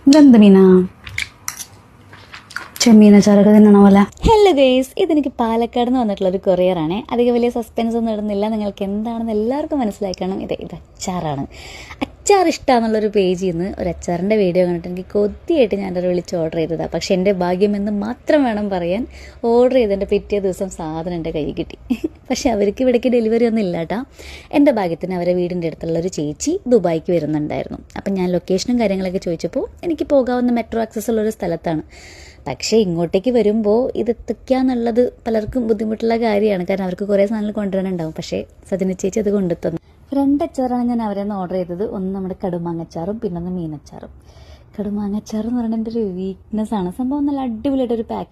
ഇതെന്ത് മീനാ? ചെമ്മീനച്ചാറൊക്കെ തിന്നണ പോലെ. ഹലോ ഗൈസ്, ഇതെനിക്ക് പാലക്കാട് നിന്ന് വന്നിട്ടുള്ളൊരു കൊറിയറാണ്. അധികം വലിയ സസ്പെൻസ് ഒന്നും ഇടുന്നില്ല. നിങ്ങൾക്ക് എന്താണെന്ന് എല്ലാവർക്കും മനസ്സിലാക്കണം. ഇത് അച്ചാറാണ്. അച്ചാർ ഇഷ്ടമാണെന്നുള്ളൊരു പേജിൽ നിന്ന് ഒരു അച്ചാറിൻ്റെ വീഡിയോ കണ്ടിട്ട് എനിക്ക് കൊതിയായിട്ട് ഞാനത് വിളിച്ച് ഓർഡർ ചെയ്തതാണ്. പക്ഷെ എൻ്റെ ഭാഗ്യമെന്ന് മാത്രം വേണം പറയാൻ, ഓർഡർ ചെയ്തതിൻ്റെ പിറ്റേ ദിവസം സാധനം എൻ്റെ കയ്യിൽ കിട്ടി. പക്ഷെ അവർക്ക് ഇവിടേക്ക് ഡെലിവറി ഒന്നും ഇല്ല കേട്ടോ. എൻ്റെ ഭാഗ്യത്തിന് അവരെ വീടിൻ്റെ അടുത്തുള്ളൊരു ചേച്ചി ദുബായിക്ക് വരുന്നുണ്ടായിരുന്നു. അപ്പം ഞാൻ ലൊക്കേഷനും കാര്യങ്ങളൊക്കെ ചോദിച്ചപ്പോൾ എനിക്ക് പോകാവുന്ന മെട്രോ ആക്സസ് ഉള്ളൊരു സ്ഥലത്താണ്. പക്ഷേ ഇങ്ങോട്ടേക്ക് വരുമ്പോൾ ഇത് എത്തിക്കാന്നുള്ളത് പലർക്കും ബുദ്ധിമുട്ടുള്ള കാര്യമാണ്. കാരണം അവർക്ക് കുറേ സാധനങ്ങൾ കൊണ്ടുവരാനുണ്ടാവും. പക്ഷേ സജന ചേച്ചി അത് കൊണ്ടുത്തന്നു. 2 അച്ചാറാണ് ഞാൻ അവരെ നിന്ന് ഓർഡർ ചെയ്തത്. ഒന്ന് നമ്മുടെ കടുമാങ്ങച്ചാറും പിന്നൊന്ന് മീനച്ചാറും. കടുമാങ്ങച്ചാർ എന്ന് പറയുന്നത് എൻ്റെ ഒരു വീക്ക്നെസ് ആണ്. സംഭവം നല്ല അടിപൊളിയായിട്ടൊരു പാക്ക്